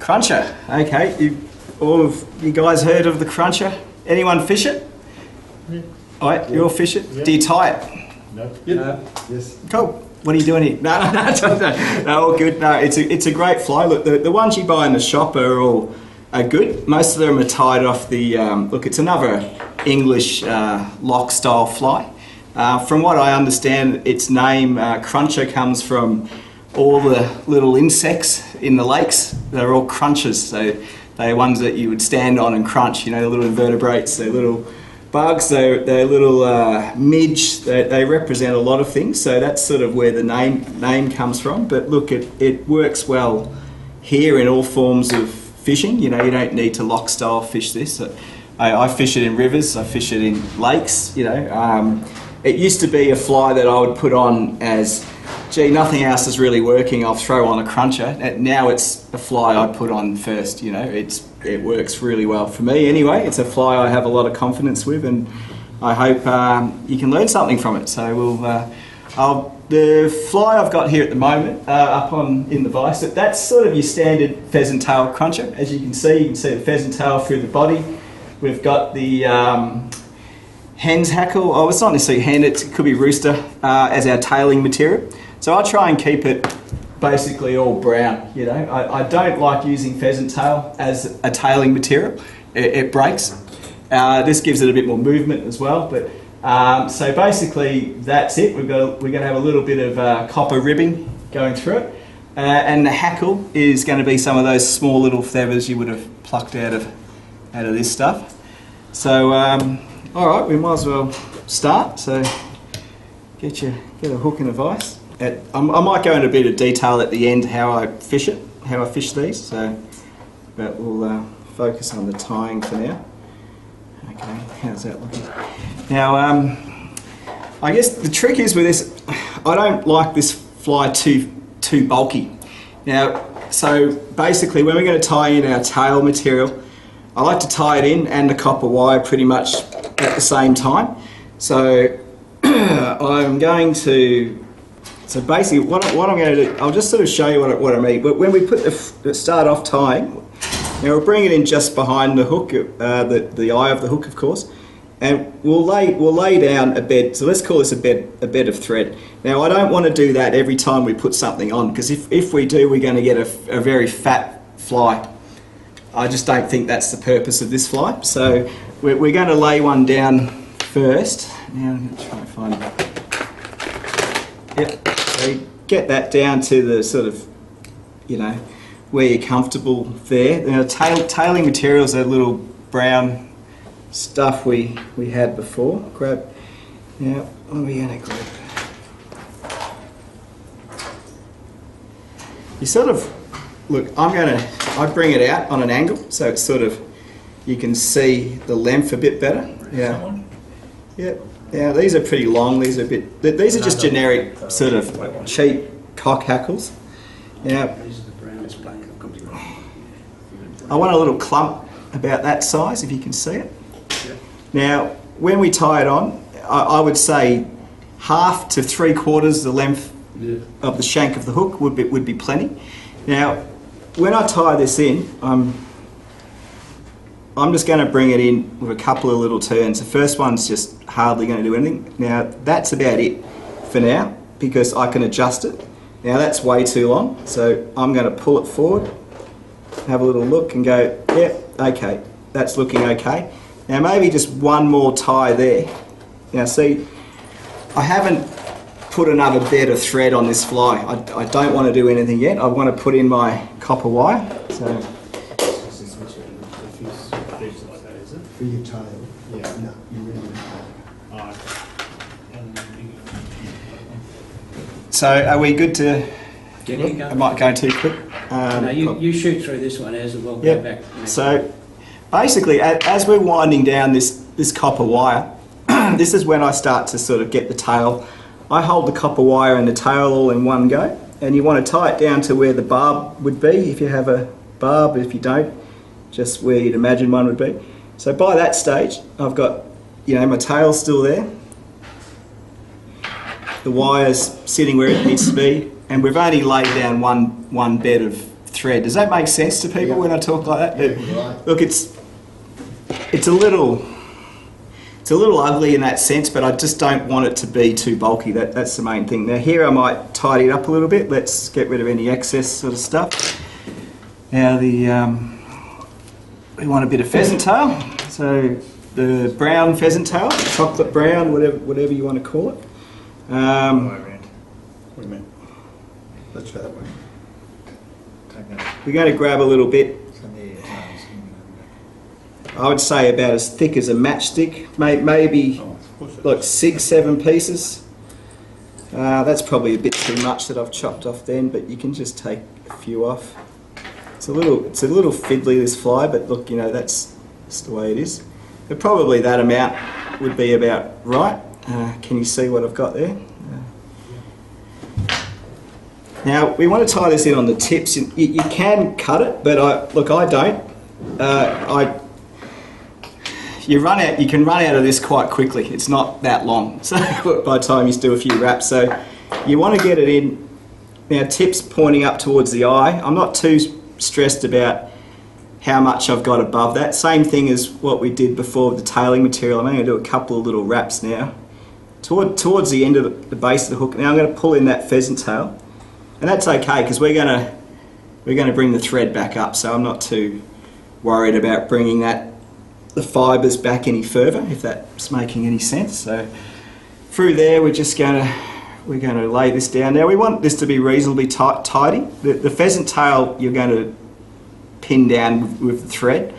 Cruncher. Okay, all of you guys heard of the cruncher? Anyone fish it? Yeah. All right, you all fish it? Yeah. Do you tie it? No. Yes. Cool. What are you doing here? No, all good. No, it's a great fly. Look, the ones you buy in the shop are good. Most of them are tied off the, look, it's another English lock style fly. From what I understand, its name, cruncher, comes from all the little insects in the lakes. They're all crunchers, so they're ones that you would stand on and crunch, you know, the little invertebrates, they're little bugs, they're little midge, they represent a lot of things, so that's sort of where the name comes from. But look, it works well here in all forms of fishing. You know, you don't need to lock style fish this. I fish it in rivers, I fish it in lakes, you know. It used to be a fly that I would put on as, gee, nothing else is really working, I'll throw on a cruncher. Now it's a fly I put on first, you know. It works really well for me anyway. It's a fly I have a lot of confidence with, and I hope you can learn something from it. So the fly I've got here at the moment, up in the vise, that's sort of your standard pheasant tail cruncher. As you can see the pheasant tail through the body. We've got the hen's hackle. Oh, it's not necessarily hen, it could be rooster, as our tailing material. So I try and keep it basically all brown, you know. I don't like using pheasant tail as a tailing material. It breaks. This gives it a bit more movement as well. But so basically that's it. We're going to have a little bit of copper ribbing going through it, and the hackle is going to be some of those small little feathers you would have plucked out of this stuff. So all right, we might as well start. So get a hook and a vise. I might go into a bit of detail at the end how I fish these. So, but we'll focus on the tying for now. Okay, how's that looking? Now, I guess the trick is with this, I don't like this fly too bulky. Now, so basically when we're going to tie in our tail material, I like to tie it in and the copper wire pretty much at the same time. So I'm going to, so basically what I'm going to do, I'll just sort of show you what I mean. But when we put start off tying, now we'll bring it in just behind the hook, the eye of the hook, of course, and we'll lay down a bed. So let's call this a bed of thread. Now I don't want to do that every time we put something on, because if we do, we're going to get a very fat fly. I just don't think that's the purpose of this fly. So we're going to lay one down first. Now I'm going to try and find it. Yep. So you get that down to the sort of, you know, where you're comfortable there. Now tailing materials are little brown stuff we had before. Grab. Now what are we going to grab? You sort of look. I bring it out on an angle so it's sort of, you can see the length a bit better. Yeah. Yep. Yeah, these are pretty long. These are just generic sort of cheap cock hackles. Yeah. I want a little clump about that size, if you can see it. Now, when we tie it on, I would say 1/2 to 3/4 the length of the shank of the hook would be plenty. Now, when I tie this in, I'm just going to bring it in with a couple of little turns. The first one's just hardly going to do anything. Now, that's about it for now, because I can adjust it. Now, that's way too long, so I'm going to pull it forward, have a little look and go, yep, okay, that's looking okay. Now, maybe just one more tie there. Now, see, I haven't put another bed of thread on this fly. I don't want to do anything yet. I want to put in my copper wire. So. For your tail? Yeah. No, you really So are we good to... I might go too quick. No, you shoot through this one, Ezra. We'll go back. So basically, as we're winding down this copper wire, this is when I start to sort of get the tail. I hold the copper wire and the tail all in one go, and you want to tie it down to where the barb would be, if you have a barb. If you don't, just where you'd imagine one would be. So by that stage, I've got, you know, my tail's still there, the wire's sitting where it needs to be, and we've only laid down one bed of thread. Does that make sense to people when I talk like that? Right. Look, it's a little ugly in that sense, but I just don't want it to be too bulky. That's the main thing. Now here I might tidy it up a little bit. Let's get rid of any excess sort of stuff. Now we want a bit of pheasant tail. So the brown pheasant tail, chocolate brown, whatever you want to call it. What do you mean? Let's go that way. Take that. We're going to grab a little bit. So there, I would say about as thick as a matchstick, maybe like 6-7 pieces. That's probably a bit too much that I've chopped off then, but you can just take a few off. It's a little fiddly, this fly, but look, you know, that's the way it is. But probably that amount would be about right. Can you see what I've got there? Now we want to tie this in on the tips. You can cut it, but I don't. You can run out of this quite quickly. It's not that long, so by the time you do a few wraps. So you want to get it in. Now tips pointing up towards the eye. I'm not too stressed about how much I've got above that. Same thing as what we did before with the tailing material. I'm going to do a couple of little wraps now. Towards the end of the base of the hook. Now I'm going to pull in that pheasant tail. And that's okay because we're going to bring the thread back up, so I'm not too worried about bringing the fibres back any further, if that's making any sense. So through there we're going to lay this down. Now we want this to be reasonably tidy. The pheasant tail you're going to pin down with the thread.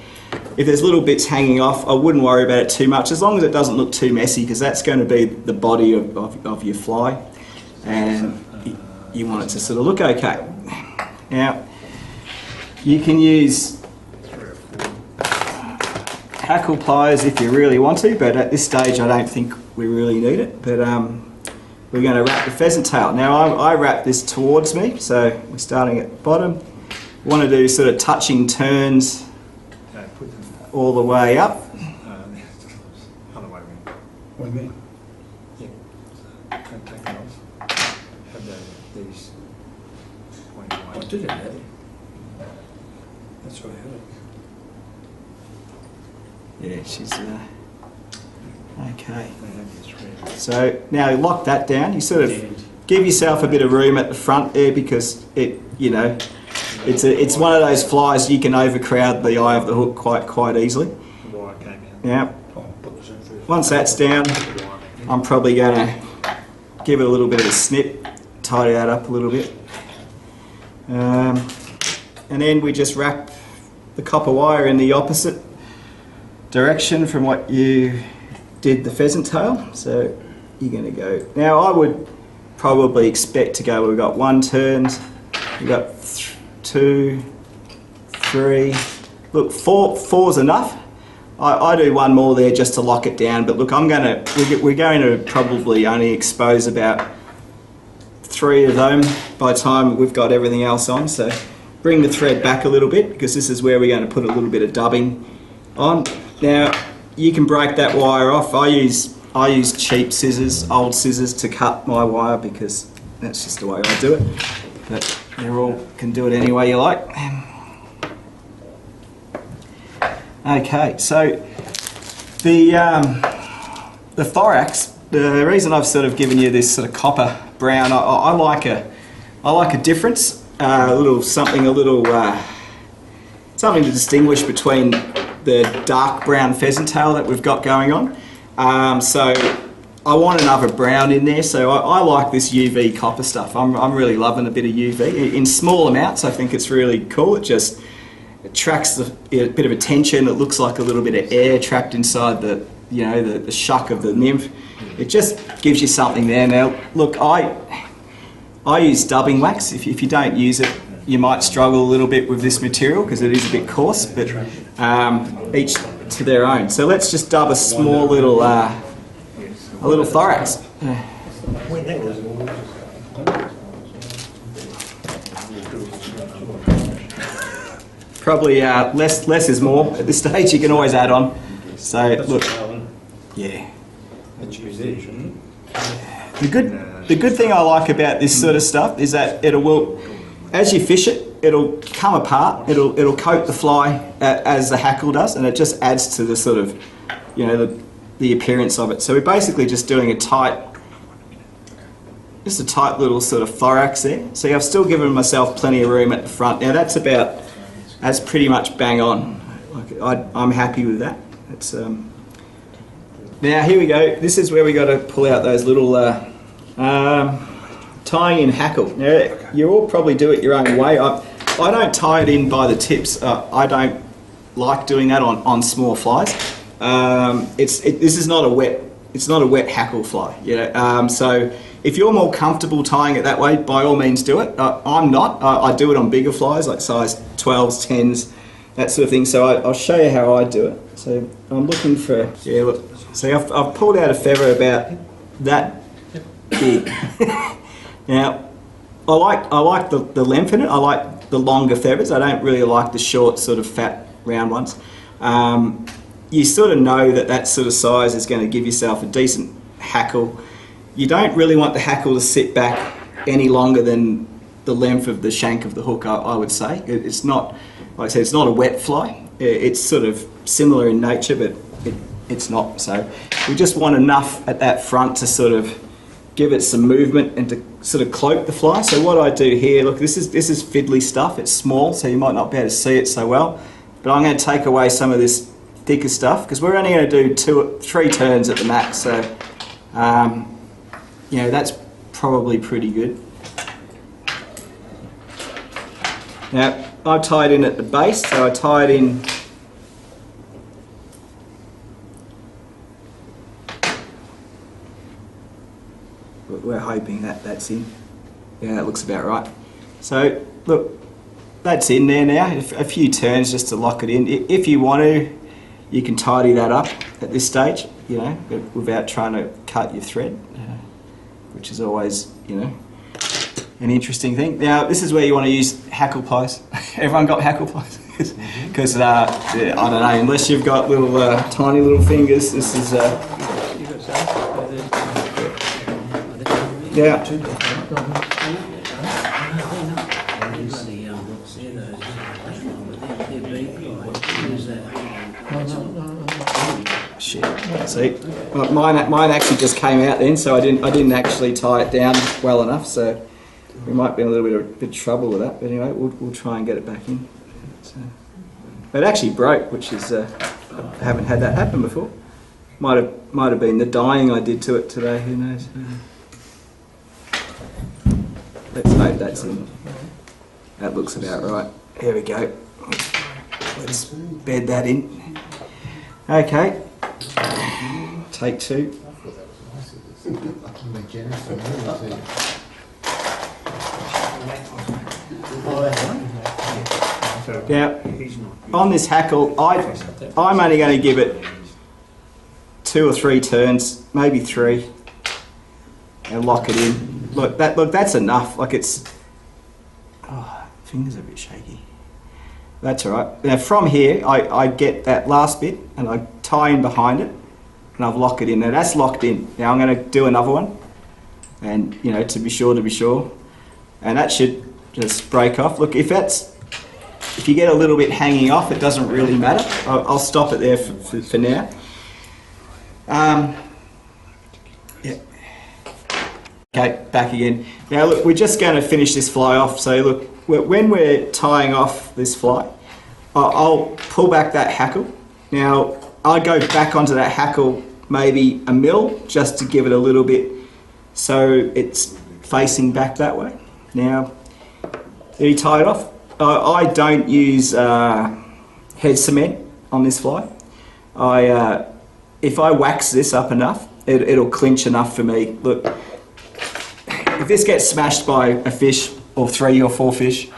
If there's little bits hanging off, I wouldn't worry about it too much, as long as it doesn't look too messy, because that's going to be the body of your fly, and you want it to sort of look okay. Now you can use hackle pliers if you really want to, but at this stage I don't think we really need it. But we're going to wrap the pheasant tail. Now I wrap this towards me, so we're starting at the bottom. We want to do sort of touching turns all the way up. other way around. What do you mean? Yeah. Don't take that off. Have these pointing away. I did it, Eddie. That's what I heard. Yeah, she's okay. So now lock that down. You sort of give yourself a bit of room at the front there, because it's one of those flies you can overcrowd the eye of the hook quite easily. The wire came out. Yeah. Once that's down, I'm probably going to give it a little bit of a snip, tidy that up a little bit, and then we just wrap the copper wire in the opposite direction from what you did the pheasant tail. So you're going to go. Now I would probably expect to go. We've got 1 turn, we've got 2, 3. Look, four's enough. I do 1 more there just to lock it down. But look, we're going to probably only expose about 3 of them by the time we've got everything else on. So bring the thread back a little bit, because this is where we're going to put a little bit of dubbing on. Now you can break that wire off. I use cheap scissors, old scissors, to cut my wire, because that's just the way I do it. But you all can do it any way you like. Okay, so the thorax. The reason I've sort of given you this sort of copper brown, I like a difference, something to distinguish between the dark brown pheasant tail that we've got going on. So I want another brown in there, so I like this UV copper stuff. I'm really loving a bit of UV. In small amounts, I think it's really cool. It attracts a bit of attention. It looks like a little bit of air trapped inside the shuck of the nymph. It just gives you something there. Now, look, I use dubbing wax. If you don't use it, you might struggle a little bit with this material because it is a bit coarse, but each to their own. So let's just dub a small little thorax. Probably less is more at this stage. You can always add on. So look, yeah. The good thing I like about this sort of stuff is that as you fish it, it'll come apart. It'll coat the fly as the hackle does, and it just adds to the sort of, you know, the appearance of it. So we're basically just doing a tight little sort of thorax there. See, I've still given myself plenty of room at the front. Now that's pretty much bang on. Like I'm happy with that. It's now here we go. This is where we got to pull out those little tying in hackle. Now you all probably do it your own way. I don't tie it in by the tips. I don't like doing that on small flies. This is not a wet. It's not a wet hackle fly. You know. So if you're more comfortable tying it that way, by all means do it. I'm not. I do it on bigger flies like size 12s, 10s, that sort of thing. So I'll show you how I do it. So I'm looking for, yeah, look. See, I've pulled out a feather about that big. Now, I like the length in it. I like the longer feathers. I don't really like the short, sort of fat, round ones. You sort of know that sort of size is going to give yourself a decent hackle. You don't really want the hackle to sit back any longer than the length of the shank of the hook, I would say. It's not, like I said, it's not a wet fly. It's sort of similar in nature, but it's not. So we just want enough at that front to sort of give it some movement and to sort of cloak the fly. So what I do here, look, this is fiddly stuff. It's small, so you might not be able to see it so well. But I'm going to take away some of this thicker stuff because we're only going to do 3 turns at the max. So you know, that's probably pretty good. Now I tie it in at the base, so I tie it in. We're hoping that's in. Yeah, that looks about right. So look, that's in there now. A few turns just to lock it in. If you want to, you can tidy that up at this stage, you know, without trying to cut your thread, which is always, you know, an interesting thing. Now, this is where you want to use hackle plies. Everyone got hackle plies? Because, I don't know, unless you've got little tiny little fingers, this is... yeah. Shit. See, mine actually just came out then, so I didn't actually tie it down well enough. So we might be in a little bit of trouble with that. But anyway, we'll try and get it back in. But it actually broke, which is I haven't had that happen before. Might have been the dyeing I did to it today. Who knows? Let's hope that's in. That looks about right. Here we go. Let's bed that in. Okay. Take 2. Now, on this hackle, I'm only going to give it 2 or 3 turns, maybe 3, and lock it in. Look, that's enough. Like it's, fingers are a bit shaky. That's all right. Now from here, I get that last bit and I tie in behind it, and I've locked it in. Now that's locked in. Now I'm going to do another one, and you know, to be sure, and that should just break off. Look, if you get a little bit hanging off, it doesn't really matter. I'll stop it there for now. Yeah. Okay, back again. Now look, we're just going to finish this fly off. So look, when we're tying off this fly, I'll pull back that hackle. Now I'll go back onto that hackle maybe a mil just to give it a little bit so it's facing back that way. Now, you tie it off. I don't use head cement on this fly. If I wax this up enough, it'll clinch enough for me. Look, if this gets smashed by a fish or 3 or 4 fish,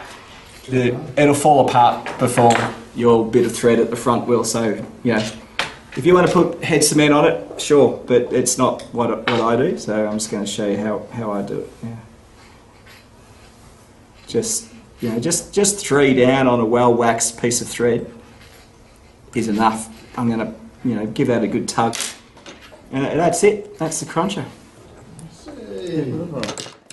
it'll fall apart before your bit of thread at the front will. So, you know, if you want to put head cement on it, sure, but it's not what I do. So I'm just going to show you how I do it. Yeah. Just 3 down on a well waxed piece of thread is enough. I'm going to, you know, give that a good tug, and that's it. That's the cruncher.